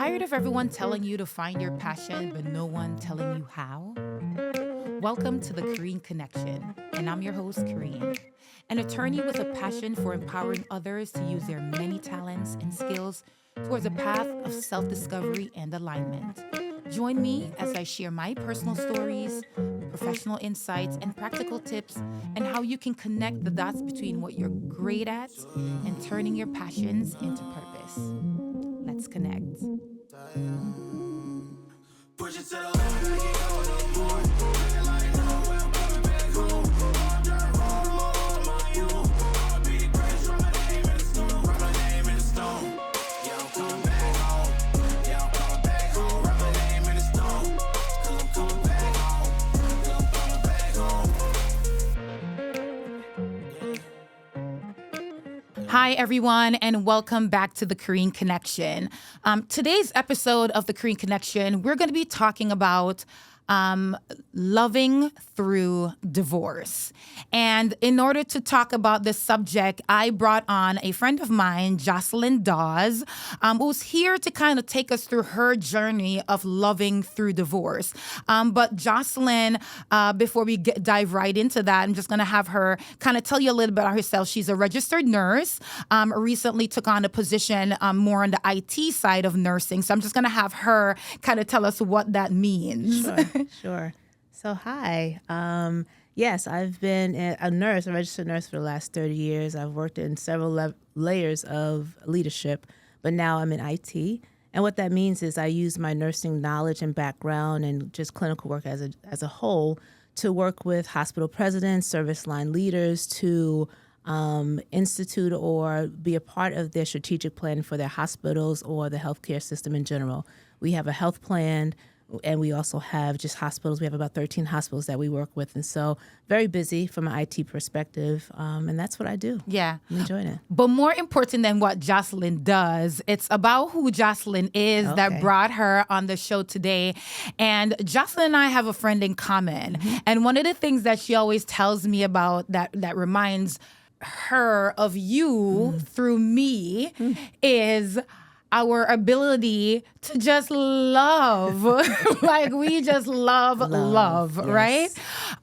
Tired of everyone telling you to find your passion, but no one telling you how? Welcome to the Korean Connection, and I'm your host, Korean, an attorney with a passion for empowering others to use their many talents and skills towards a path of self-discovery and alignment. Join me as I share my personal stories, professional insights, and practical tips, and how you can connect the dots between what you're great at and turning your passions into purpose. Let's connect. Push it to the left, make it go no more. Make it like no, I'm coming back home. I'm trying to roll all my you. I'ma be the greatest, write my name in the stone. Write my name in the stone. Yeah, I'm coming back home. Yeah, I'm coming back home. Write my name in the stone. Cause I'm coming back home. Cause I'm coming back home. Hi, everyone, and welcome back to the Korean Connection. Today's episode of the Korean Connection, we're going to be talking about loving through divorce. And in order to talk about this subject, I brought on a friend of mine, Jocelyn Dawes, who's here to kind of take us through her journey of loving through divorce. But Jocelyn, before we dive right into that, I'm just going to have her kind of tell you a little bit about herself. She's a registered nurse, recently took on a position more on the IT side of nursing. So I'm just going to have her kind of tell us what that means. Sure. So, hi. Yes, I've been a nurse, a registered nurse for the last 30 years. I've worked in several layers of leadership, but now I'm in IT. And what that means is I use my nursing knowledge and background and just clinical work as a whole to work with hospital presidents, service line leaders to institute or be a part of their strategic plan for their hospitals or the healthcare system in general. We have a health plan. And we also have just hospitals. We have about 13 hospitals that we work with. And so very busy from an IT perspective. And that's what I do. Yeah. I'm enjoying it. But more important than what Jocelyn does, it's about who Jocelyn is that brought her on the show today. And Jocelyn and I have a friend in common. Mm-hmm. And one of the things that she always tells me about that reminds her of you through me is our ability to just love. Like we just love, yes. Right?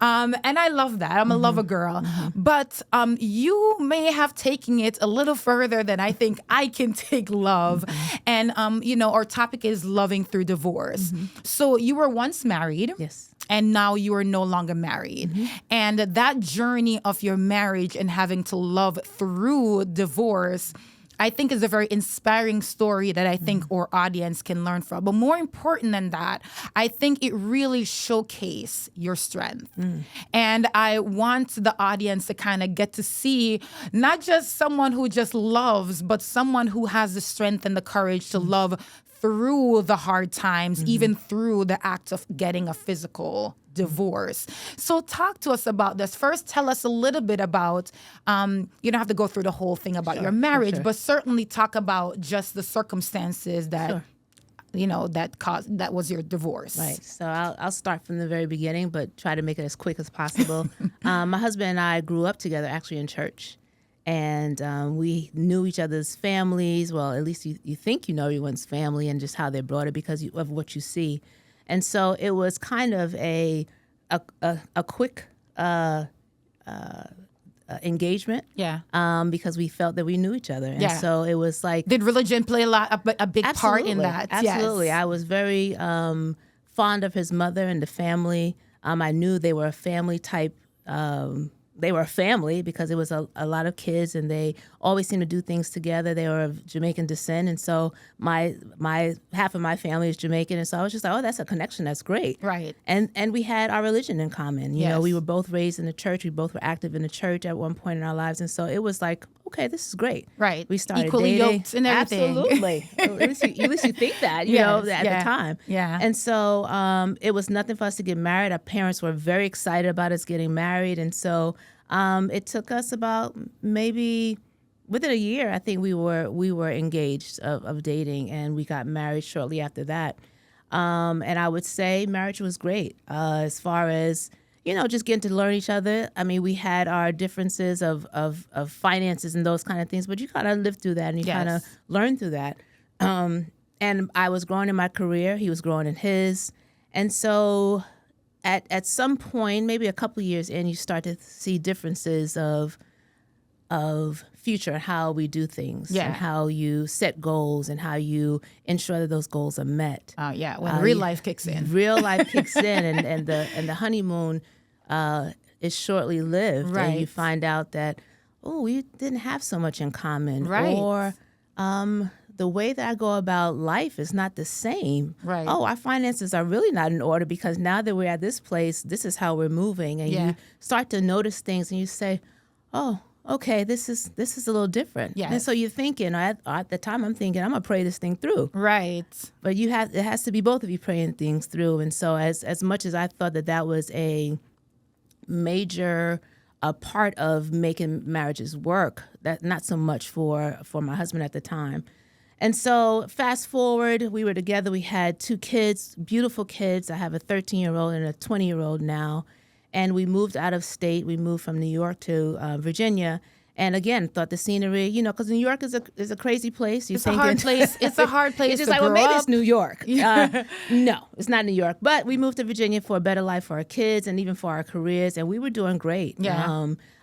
And I love that. I'm a lover girl. Mm-hmm. But you may have taken it a little further than I think I can take love. Mm-hmm. And, our topic is loving through divorce. Mm-hmm. So you were once married. Yes. And now you are no longer married. Mm-hmm. And that journey of your marriage and having to love through divorce, I think is a very inspiring story that I think our audience can learn from. But more important than that, I think it really showcases your strength. And I want the audience to kind of get to see not just someone who just loves, but someone who has the strength and the courage to love through the hard times, even through the act of getting a physical divorce. So talk to us about this. First, tell us a little bit about, you don't have to go through the whole thing about your marriage, but certainly talk about just the circumstances that, that was your divorce. Right. So I'll start from the very beginning, but try to make it as quick as possible. My husband and I grew up together actually in church. And we knew each other's families. Well, at least you think you know everyone's family and just how they're brought up because of what you see. And so it was kind of a quick engagement. Yeah. Because we felt that we knew each other. And so it was like... Did religion play a big part in that? Absolutely. Yes. I was very fond of his mother and the family. I knew they were a family type. They were a family because it was a lot of kids and they always seemed to do things together. They were of Jamaican descent. And so my half of my family is Jamaican. And so I was just like, oh, that's a connection. That's great. Right. And we had our religion in common. You know, we were both raised in the church. We both were active in the church at one point in our lives. And so it was like, okay, this is great. Right. We started equally dating. Yoked and everything. Absolutely. At least you think that, at the time. Yeah. And so it was nothing for us to get married. Our parents were very excited about us getting married. And so it took us about maybe within a year, I think we were engaged of dating, and we got married shortly after that. And I would say marriage was great as far as, just getting to learn each other. I mean, we had our differences of finances and those kind of things, but you kind of live through that and you kind of learn through that. And I was growing in my career. He was growing in his. And so at some point, maybe a couple of years in, you start to see differences of future and how we do things and how you set goals and how you ensure that those goals are met. When real life kicks in. Real life kicks in, and the honeymoon is shortly lived. Right. And you find out that, we didn't have so much in common. Right. Or the way that I go about life is not the same. Right. Our finances are really not in order because now that we're at this place, this is how we're moving. And you start to notice things and you say, okay, this is a little different. Yes. And so you're thinking, at the time I'm thinking, I'm going to pray this thing through. Right. But it has to be both of you praying things through. And so as much as I thought that was a major part of making marriages work, that not so much for my husband at the time. And so fast forward, we were together. We had 2 kids, beautiful kids. I have a 13-year-old and a 20-year-old now. And we moved out of state. We moved from New York to Virginia. And again, thought the scenery, because New York is a crazy place. It's a hard place. It's a hard place. It's just to like, grow maybe up. it's New York. No, it's not New York. But we moved to Virginia for a better life for our kids and even for our careers. And we were doing great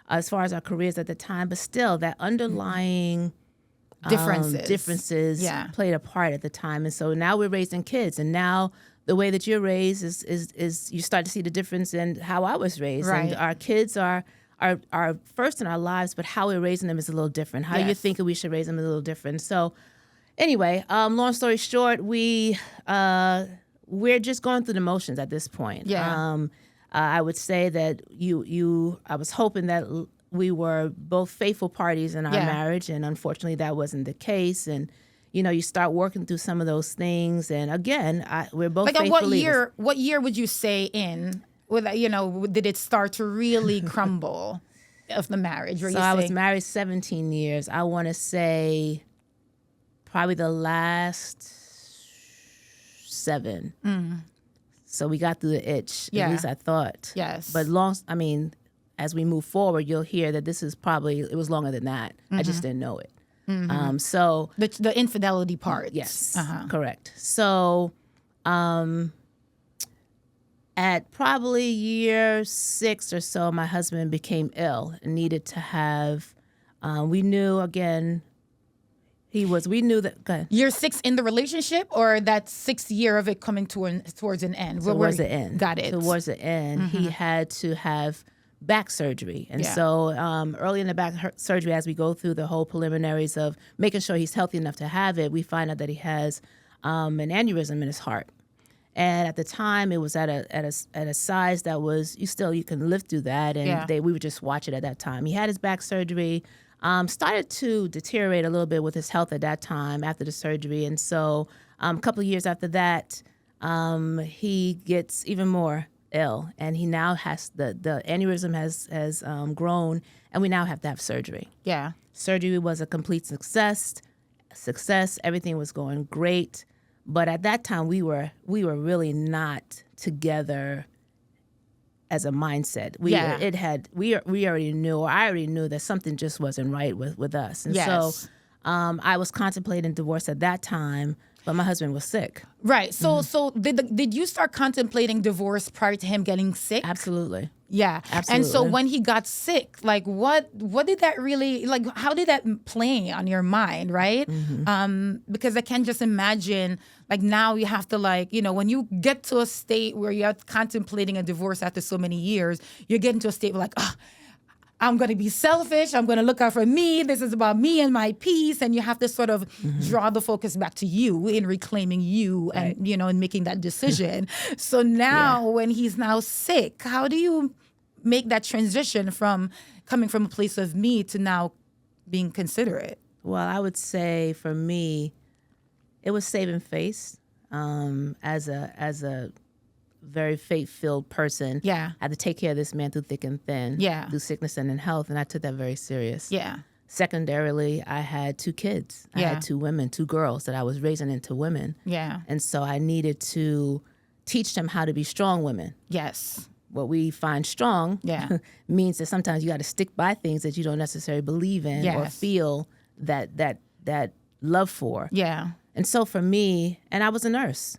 as far as our careers at the time. But still, that underlying differences played a part at the time. And so now we're raising kids. And now the way that you're raised is you start to see the difference in how I was raised. Right. And our kids are first in our lives, but how we're raising them is a little different. How you're thinking we should raise them is a little different. So anyway, long story short, we're just going through the motions at this point. Yeah. I would say that I was hoping that we were both faithful parties in our marriage, and unfortunately that wasn't the case. And you start working through some of those things, and again, we're both faithful believers. What year would you say in? Did it start to really crumble of the marriage? So I was married 17 years. I want to say probably the last 7. So we got through the itch. At least I thought. Yes. But as we move forward, you'll hear that it was longer than that. I just didn't know it. So the infidelity part. Yes, correct. So at probably year 6 or so, my husband became ill and needed to have, we knew that, go ahead. Year 6 in the relationship, or that 6th year of it coming towards an end? Towards the end. Got it. Towards the end, he had to have back surgery. And so early in the back surgery, as we go through the whole preliminaries of making sure he's healthy enough to have it, we find out that he has an aneurysm in his heart. And at the time, it was at a size that was you can live through that, and we would just watch it at that time. He had his back surgery, started to deteriorate a little bit with his health at that time after the surgery, and so a couple of years after that, he gets even more ill, and he now has the aneurysm has grown, and we now have to have surgery. Yeah, surgery was a complete success. Everything was going great. But at that time, we were really not together as a mindset. We already knew, or I already knew that something just wasn't right with us. And so I was contemplating divorce at that time, but my husband was sick. Right. So did you start contemplating divorce prior to him getting sick? Absolutely. Yeah. Absolutely. And so when he got sick, like what did that really, like, how did that play on your mind, right? Because I can just imagine, like, now you have to, like, when you get to a state where you're contemplating a divorce after so many years, you're getting to a state where, like, I'm going to be selfish. I'm going to look out for me. This is about me and my peace. And you have to sort of draw the focus back to you in reclaiming you and, and making that decision. So now when he's now sick, how do you make that transition from coming from a place of me to now being considerate? Well, I would say for me, it was saving face as a very faith-filled person. Yeah. I had to take care of this man through thick and thin. Yeah. Through sickness and in health, and I took that very serious. Yeah. Secondarily, I had 2 kids. I had 2 women, 2 girls that I was raising into women. Yeah. And so I needed to teach them how to be strong women. Yes. What we find strong means that sometimes you got to stick by things that you don't necessarily believe in or feel that love for. Yeah. And so for me, and I was a nurse,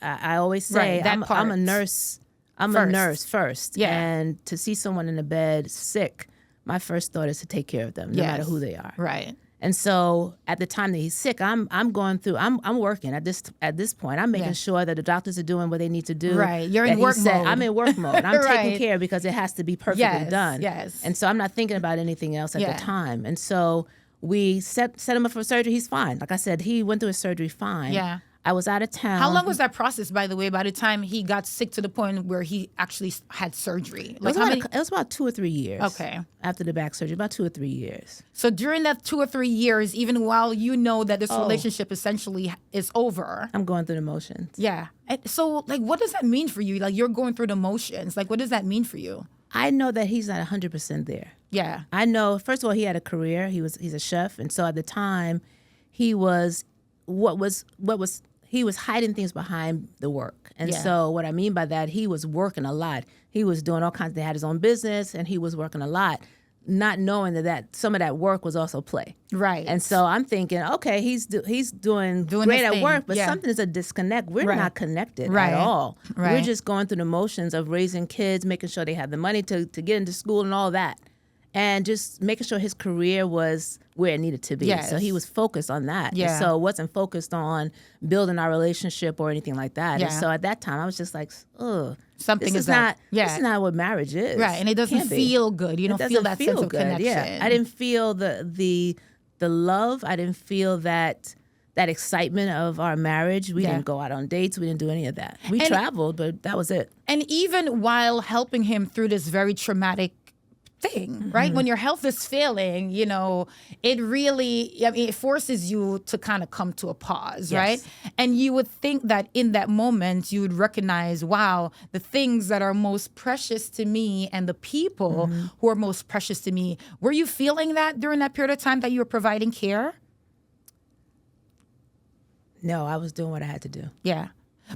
I always say I'm a nurse. I'm a nurse first. Yeah. And to see someone in the bed sick, my first thought is to take care of them, no matter who they are. Right. And so at the time that he's sick, I'm working at this point. I'm making sure that the doctors are doing what they need to do. Right. You're in work mode. I'm in work mode. I'm taking care because it has to be perfectly done. Yes. And so I'm not thinking about anything else at the time. And so we set him up for surgery. He's fine. Like I said, he went through his surgery fine. Yeah. I was out of town. How long was that process, by the way, by the time he got sick to the point where he actually had surgery? Like it was about 2 or 3 years. Okay. After the back surgery, about 2 or 3 years. So during that 2 or 3 years, even while you know that this relationship essentially is over. I'm going through the motions. Yeah. And so, like, what does that mean for you? Like, you're going through the motions. Like, what does that mean for you? I know that he's not 100% there. Yeah. I know, first of all, he had a career. He's a chef. And so at the time, he was hiding things behind the work. And so what I mean by that, he was working a lot. He was doing all kinds of, he had his own business and he was working a lot, not knowing that some of that work was also play. Right. And so I'm thinking, okay, he's doing great at work, but something is a disconnect. We're not connected at all. Right. We're just going through the motions of raising kids, making sure they have the money to get into school and all that. And just making sure his career was where it needed to be. Yes. So he was focused on that. Yeah. And so wasn't focused on building our relationship or anything like that. Yeah. And so at that time, I was just like, ugh. Something this is not what marriage is. Right, and it doesn't feel good. You don't feel that sense of connection. Yeah. I didn't feel the love. I didn't feel that excitement of our marriage. We didn't go out on dates. We didn't do any of that. We traveled, but that was it. And even while helping him through this very traumatic thing, right? When your health is failing, it really, it forces you to kind of come to a pause, right? And you would think that in that moment, you would recognize, wow, the things that are most precious to me and the people who are most precious to me. Were you feeling that during that period of time that you were providing care? No, I was doing what I had to do. Yeah.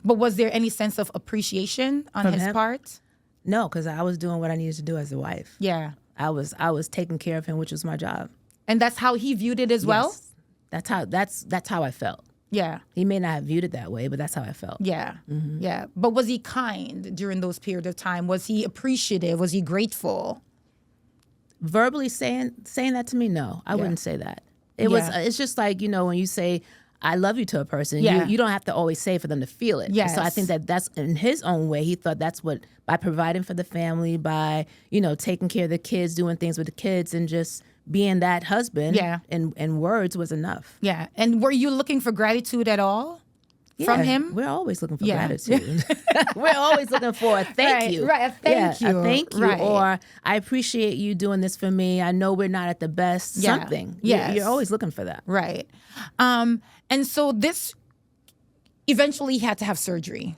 But was there any sense of appreciation on his part? No, because I was doing what I needed to do as a wife. Yeah. I was taking care of him, which was my job. And that's how he viewed it as well? That's how I felt. Yeah. He may not have viewed it that way, but that's how I felt. Yeah. Yeah. But was he kind during those periods of time? Was he appreciative? Was he grateful? Verbally saying that to me, no. I wouldn't say that. It's just like, when you say I love you to a person, you don't have to always say it for them to feel it. Yes. So I think that's in his own way. He thought that's what, by providing for the family, by, taking care of the kids, doing things with the kids, and just being that husband and words was enough. Yeah. And were you looking for gratitude at all from him? We're always looking for gratitude. We're always looking for a thank you. Right, a thank you. A thank you. Right. Or I appreciate you doing this for me. I know we're not at the best. Something. Yes. You're always looking for that. Right. And so this, eventually he had to have surgery.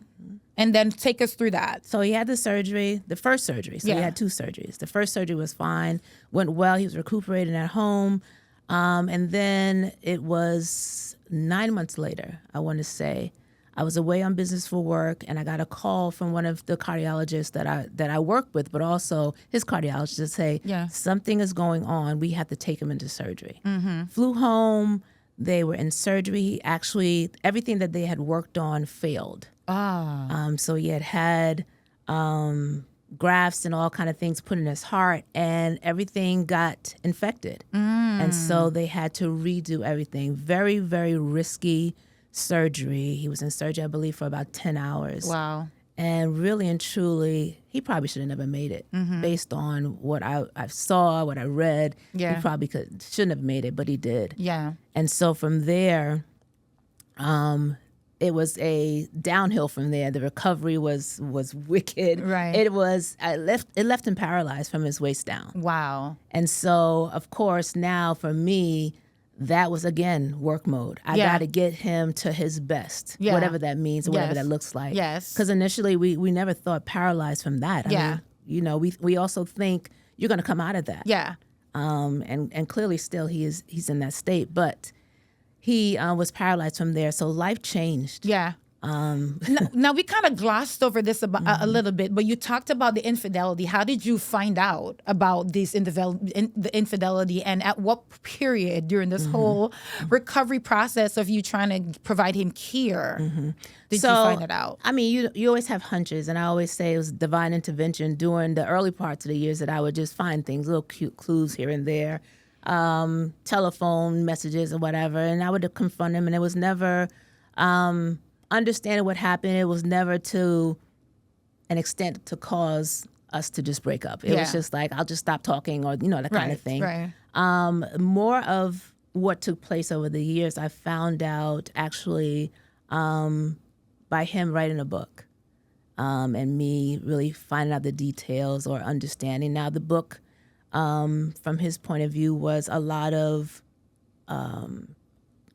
And then take us through that. So he had the first surgery. So he had 2 surgeries. The first surgery was fine, went well. He was recuperating at home. And then it was 9 months later, I want to say, I was away on business for work, and I got a call from one of the cardiologists that I work with, but also his cardiologist, to say, something is going on. We have to take him into surgery. Flew home. They were in surgery. Actually, everything that they had worked on failed. So he had grafts and all kind of things put in his heart, and everything got infected. And so they had to redo everything. Very, very risky surgery. He was in surgery, I believe, for about 10 hours. Wow. And really and truly, he probably should have never made it. Based on what I saw, what I read, he probably shouldn't have made it, but he did. Yeah. And so from there, it was a downhill from there. The recovery was wicked. Right. It left him paralyzed from his waist down. Wow. And so, of course, now for me, that was, again, work mode. I got to get him to his best, whatever that means, or whatever that looks like. Yes. Because initially, we never thought paralyzed from that. I mean, we also think you're going to come out of that. Yeah. And clearly still he's in that state. But he was paralyzed from there. So life changed. Yeah. Now we kind of glossed over this about, a little bit, but you talked about the infidelity. How did you find out about the infidelity, and at what period during this whole recovery process of you trying to provide him care did you find it out? I mean, you always have hunches, and I always say it was divine intervention during the early parts of the years that I would just find things, little cute clues here and there, telephone messages or whatever, and I would confront him, and it was never understanding what happened. It was never to an extent to cause us to just break up. It was just like, I'll just stop talking, or that kind of thing. Right. More of what took place over the years, I found out actually by him writing a book, and me really finding out the details or understanding. Now, the book, from his point of view, was a lot of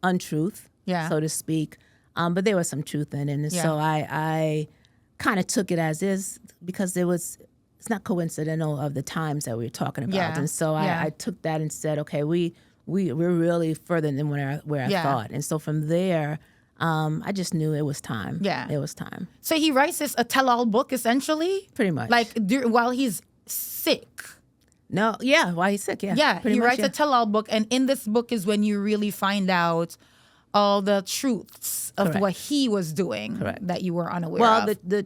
untruth, so to speak. But there was some truth in it. And so I kind of took it as is, because it's not coincidental of the times that we were talking about. Yeah. And so I took that and said, okay, we're really further than where I thought. And so from there, I just knew it was time. Yeah. It was time. So he writes this a tell-all book, essentially? Pretty much. Like while he's sick. No, while he's sick, Yeah, he writes a tell-all book, and in this book is when you really find out all the truths of what he was doing that you were unaware of. Well,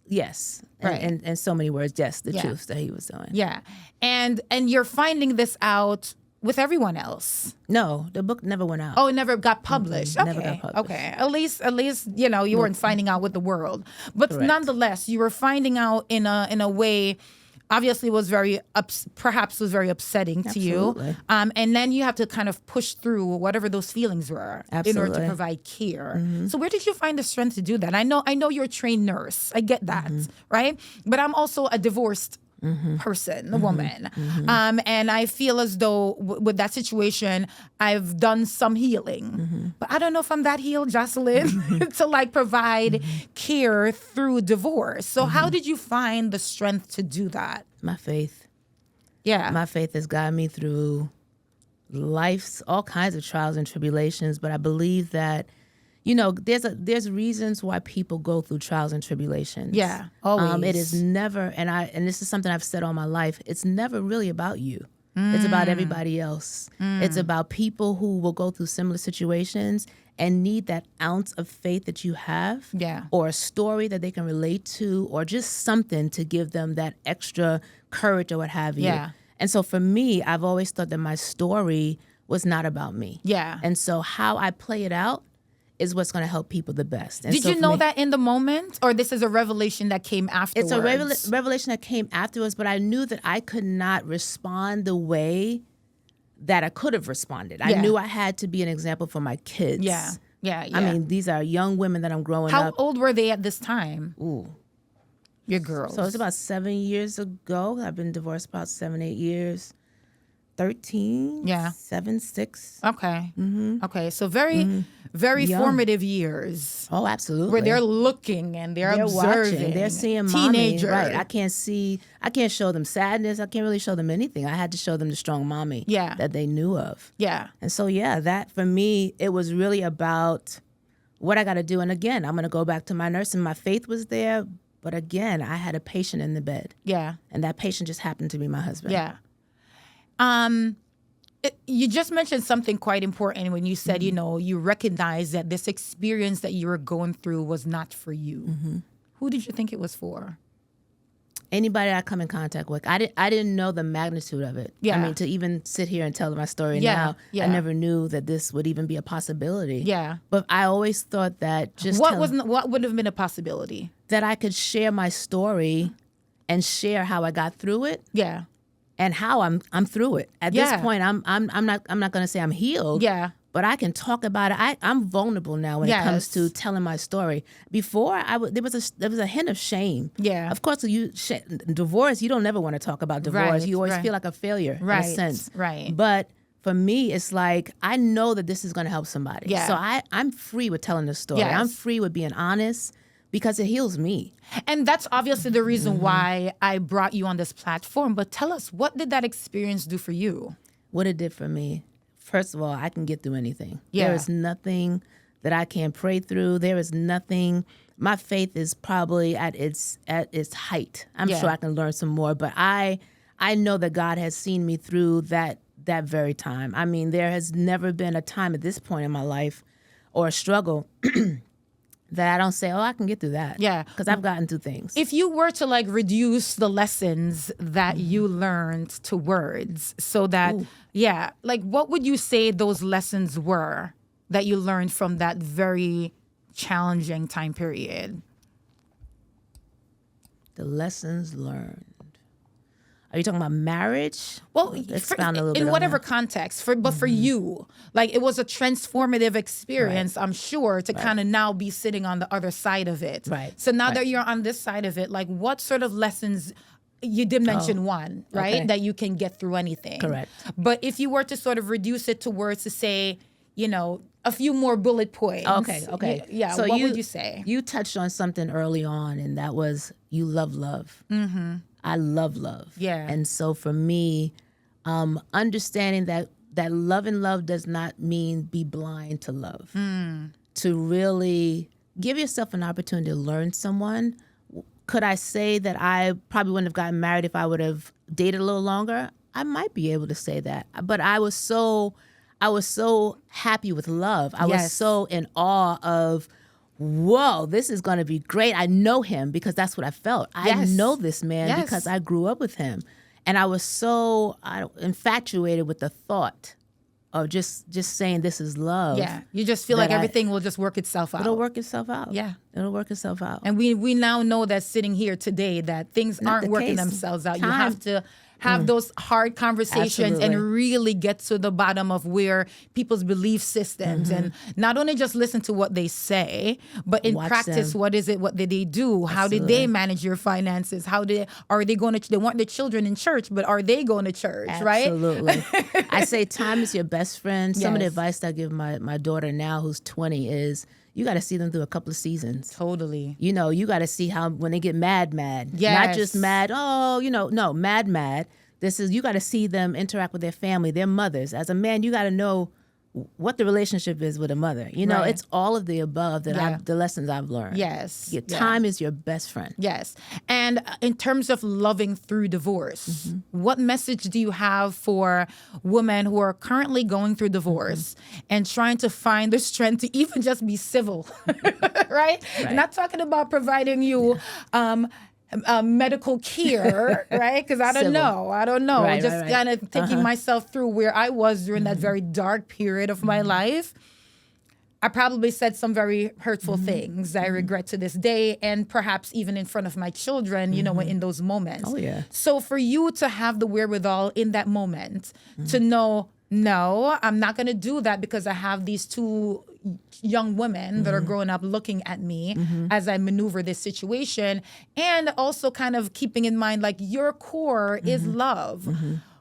yes. Right. And so many words, yes, the truths that he was doing. Yeah. And you're finding this out with everyone else. No, the book never went out. Oh, it never got published. Mm-hmm. Never got published. Okay. At least you weren't finding out with the world. But nonetheless, you were finding out in a way. Obviously, was very upsetting to you, and then you have to kind of push through whatever those feelings were in order to provide care. Mm-hmm. So, where did you find the strength to do that? I know you're a trained nurse. I get that, right? But I'm also a divorced person, a woman, and I feel as though with that situation, I've done some healing, but I don't know if I'm that healed, Jocelyn, to like provide care through divorce. So how did you find the strength to do that? My faith. Yeah. My faith has gotten me through life's all kinds of trials and tribulations, but I believe that there's reasons why people go through trials and tribulations. Yeah, always. It is never, and this is something I've said all my life, it's never really about you. It's about everybody else. It's about people who will go through similar situations and need that ounce of faith that you have, or a story that they can relate to, or just something to give them that extra courage or what have you. Yeah. And so for me, I've always thought that my story was not about me. Yeah. And so how I play it out is what's going to help people the best. And Did you know that in the moment, or this is a revelation that came afterwards? It's a revelation that came afterwards, but I knew that I could not respond the way that I could have responded. I knew I had to be an example for my kids. Yeah. I mean, these are young women that I'm growing up. How old were they at this time? Ooh. Your girls. So it's about 7 years ago. I've been divorced about 7, 8 years. 13, 7, 6. Okay. Okay. So very formative years. Oh, absolutely. Where they're looking and they're observing. Watching. They're seeing teenager. Mommy. Right. I can't show them sadness. I can't really show them anything. I had to show them the strong mommy that they knew of. Yeah. And so, that for me, it was really about what I got to do. And again, I'm going to go back to my nursing. My faith was there. But again, I had a patient in the bed. Yeah. And that patient just happened to be my husband. Yeah. You just mentioned something quite important when you said, you recognize that this experience that you were going through was not for you. Who did you think it was for? Anybody I come in contact with. I didn't know the magnitude of it. Yeah. I mean, to even sit here and tell my story now, I never knew that this would even be a possibility. Yeah. But I always thought that what would have been a possibility? That I could share my story and share how I got through it. Yeah. And how I'm through it. At this point, I'm not going to say I'm healed. Yeah. But I can talk about it. I'm vulnerable now when it comes to telling my story. Before, there was a hint of shame. Yeah. Of course, divorce, you don't ever want to talk about divorce. Right, you always feel like a failure in a sense. Right. But for me, it's like I know that this is going to help somebody. Yeah. So I'm free with telling the story. Yes. I'm free with being honest. Because it heals me. And that's obviously the reason why I brought you on this platform. But tell us, what did that experience do for you? What it did for me? First of all, I can get through anything. Yeah. There is nothing that I can't pray through. There is nothing. My faith is probably at its height. I'm sure I can learn some more, but I know that God has seen me through that very time. I mean, there has never been a time at this point in my life or a struggle that I don't say, oh, I can get through that. Yeah. Because I've gotten through things. If you were to like reduce the lessons that you learned to words so that, like what would you say those lessons were that you learned from that very challenging time period? The lessons learned. Are you talking about marriage? Well, expound a little bit in on whatever that. context, but for you, like it was a transformative experience, I'm sure, to kind of now be sitting on the other side of it. Right. So now that you're on this side of it, like what sort of lessons? You did mention one, right? Okay. That you can get through anything. Correct. But if you were to sort of reduce it to words to say, a few more bullet points. Okay. Yeah. So what would you say? You touched on something early on, and that was you love love. Mm-hmm. I love love. Yeah. And so for me, understanding that love and love does not mean be blind to love. To really give yourself an opportunity to learn someone. Could I say that I probably wouldn't have gotten married if I would have dated a little longer? I might be able to say that. But I was so happy with love. I was so in awe of, whoa, this is going to be great. I know him because that's what I felt. I know this man because I grew up with him. And I was so infatuated with the thought of just saying this is love. Yeah. You just feel like everything will just work itself out. It'll work itself out. Yeah. It'll work itself out. And we now know that sitting here today that things Not aren't the working case. themselves out. You Time. have to have those hard conversations Absolutely. and really get to the bottom of where people's belief systems and not only just listen to what they say, but in Watch practice, them. what is it? What did they do? How did they manage your finances? Are they going to, they want their children in church, but are they going to church, right? Absolutely. I say time is your best friend. Some of the Yes. advice I give my daughter now who's 20 is you got to see them through a couple of seasons. Totally. You got to see how when they get mad. Yes. Not just mad, no, mad. This is, you got to see them interact with their family, their mothers. As a man, you got to know what the relationship is with a mother. Right. It's all of the above that the lessons I've learned. Yes. Your time is your best friend. Yes. And in terms of loving through divorce, what message do you have for women who are currently going through divorce and trying to find the strength to even just be civil, right? Not talking about providing you medical care, right? Because I don't know. Right, just kind of taking myself through where I was during that very dark period of my life. I probably said some very hurtful things I regret to this day, and perhaps even in front of my children, in those moments. Oh, yeah. So for you to have the wherewithal in that moment to know, no, I'm not going to do that because I have these two young women that are growing up looking at me as I maneuver this situation, and also kind of keeping in mind, like, your core is love.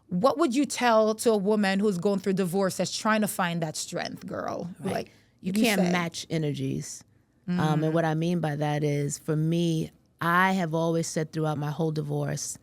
What would you tell to a woman who's going through divorce that's trying to find that strength, girl? Right. Like, You can't match energies. And what I mean by that is, for me, I have always said throughout my whole divorce,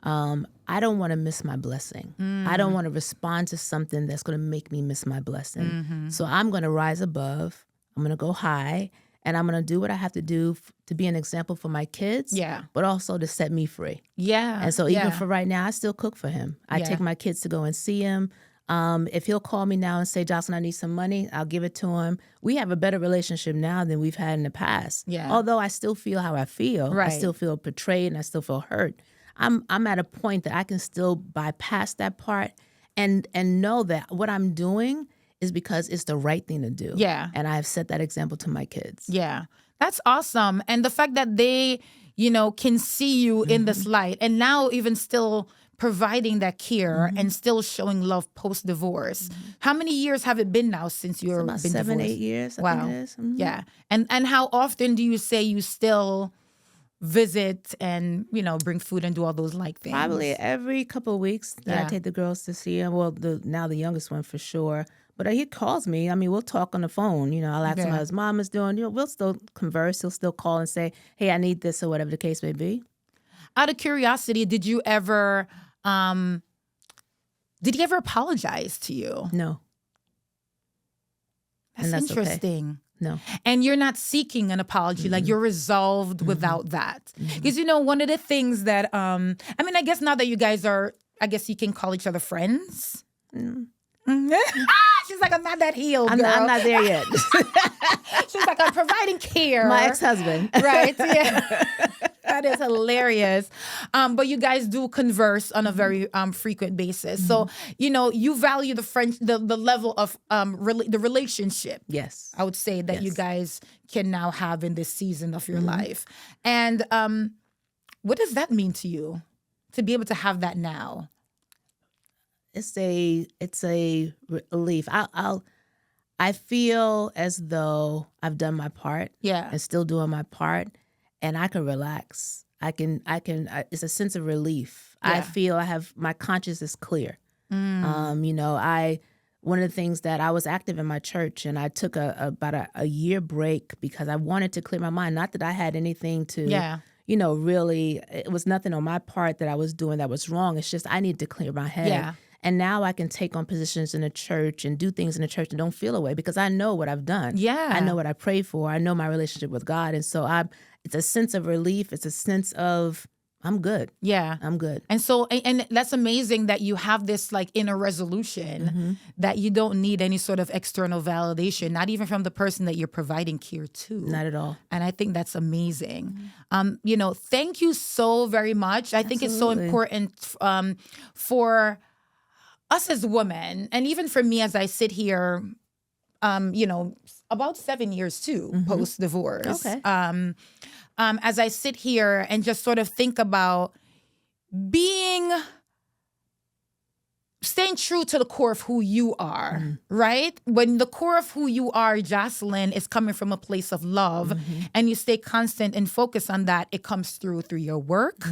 I don't want to miss my blessing. I don't want to respond to something that's going to make me miss my blessing. So I'm going to rise above. I'm going to go high. And I'm going to do what I have to do to be an example for my kids, but also to set me free. Yeah. And so even for right now, I still cook for him. I take my kids to go and see him. If he'll call me now and say, Jocelyn, I need some money, I'll give it to him. We have a better relationship now than we've had in the past. Yeah. Although I still feel how I feel. Right. I still feel betrayed and I still feel hurt. I'm at a point that I can still bypass that part and know that what I'm doing is because it's the right thing to do. Yeah. And I have set that example to my kids. Yeah. That's awesome. And the fact that they, can see you in this light, and now even still providing that care and still showing love post-divorce. How many years have it been now since you've been About 7, divorced? 8 years, I Wow. think it is. Yeah. And how often do you say you still visit and, bring food and do all those things? Probably every couple of weeks that I take the girls to see him. Well, now the youngest one for sure. But he calls me. I mean, we'll talk on the phone. I'll ask him how his mom is doing. We'll still converse. He'll still call and say, hey, I need this, or whatever the case may be. Out of curiosity, did he ever apologize to you? No. That's And that's interesting. Okay. No. And you're not seeking an apology. Like, you're resolved without that. Because, one of the things that, I guess now that you guys are, I guess you can call each other friends. She's like, I'm not that healed, girl. I'm not there yet. She's like, I'm providing care. My ex-husband. Right, yeah. That is hilarious. But you guys do converse on a very frequent basis. So, you value the level of the relationship. Yes. I would say that you guys can now have in this season of your life. And what does that mean to you to be able to have that now? It's a relief. I feel as though I've done my part. Yeah. And still doing my part, and I can relax. It's a sense of relief. Yeah. I feel my conscience is clear. One of the things that I was active in my church, and I took about a year break because I wanted to clear my mind. Not that I had anything to, really, it was nothing on my part that I was doing that was wrong. It's just I needed to clear my head. Yeah. And now I can take on positions in the church and do things in the church and don't feel away because I know what I've done. Yeah. I know what I pray for. I know my relationship with God. And so it's a sense of relief. It's a sense of, I'm good. Yeah. I'm good. And so, and that's amazing that you have this like inner resolution that you don't need any sort of external validation, not even from the person that you're providing care to. Not at all. And I think that's amazing. Thank you so very much. I think it's so important for us as women, and even for me as I sit here, about 7 years too, post-divorce. Okay. As I sit here and just sort of think about staying true to the core of who you are, right? When the core of who you are, Jocelyn, is coming from a place of love, and you stay constant and focused on that, it comes through your work.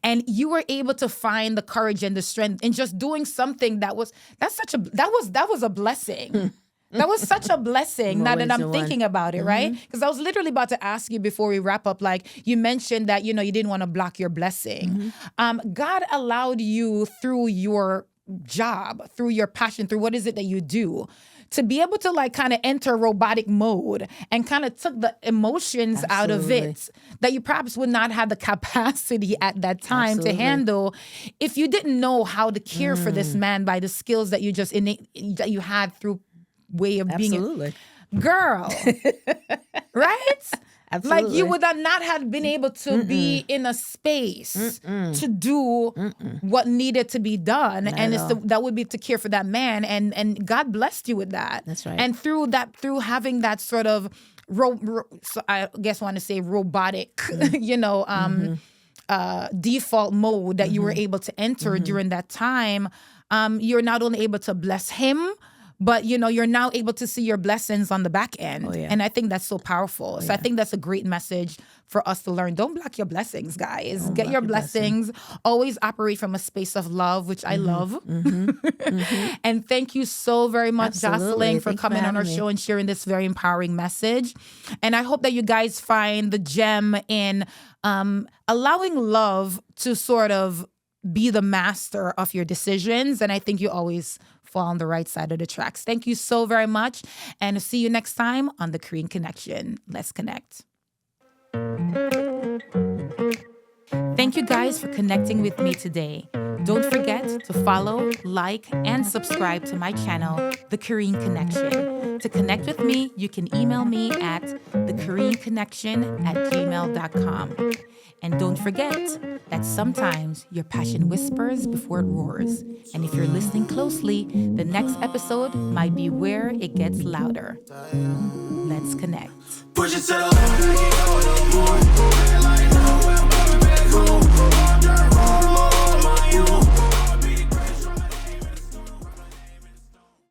And you were able to find the courage and the strength in just doing something that was a blessing. That was such a blessing now that I'm thinking about it, right? Because I was literally about to ask you before we wrap up, like you mentioned that, you didn't want to block your blessing. God allowed you through your job, through your passion, through what is it that you do, to be able to like kind of enter robotic mode and kind of took the emotions out of it that you perhaps would not have the capacity at that time to handle if you didn't know how to care for this man by the skills that you just that you had through way of being girl. Right? Absolutely. Like you would not have been able to be in a space to do what needed to be done. Not and that would be to care for that man. And God blessed you with that. That's right. And through having that sort of, I guess I want to say robotic, default mode that you were able to enter during that time, you're not only able to bless him, but, you're now able to see your blessings on the back end. Oh, yeah. And I think that's so powerful. So I think that's a great message for us to learn. Don't block your blessings, guys. Get your blessings. Always operate from a space of love, which I love. And thank you so very much, Jocelyn, for coming on our show and sharing this very empowering message. And I hope that you guys find the gem in allowing love to sort of be the master of your decisions. And I think you always fall on the right side of the tracks. Thank you so very much. And see you next time on The Korean Connection. Let's connect. Thank you guys for connecting with me today. Don't forget to follow, like, and subscribe to my channel, The Korean Connection. To connect with me, you can email me at thekoreanconnection@gmail.com. And don't forget that sometimes your passion whispers before it roars. And if you're listening closely, the next episode might be where it gets louder. Let's connect. Push it to the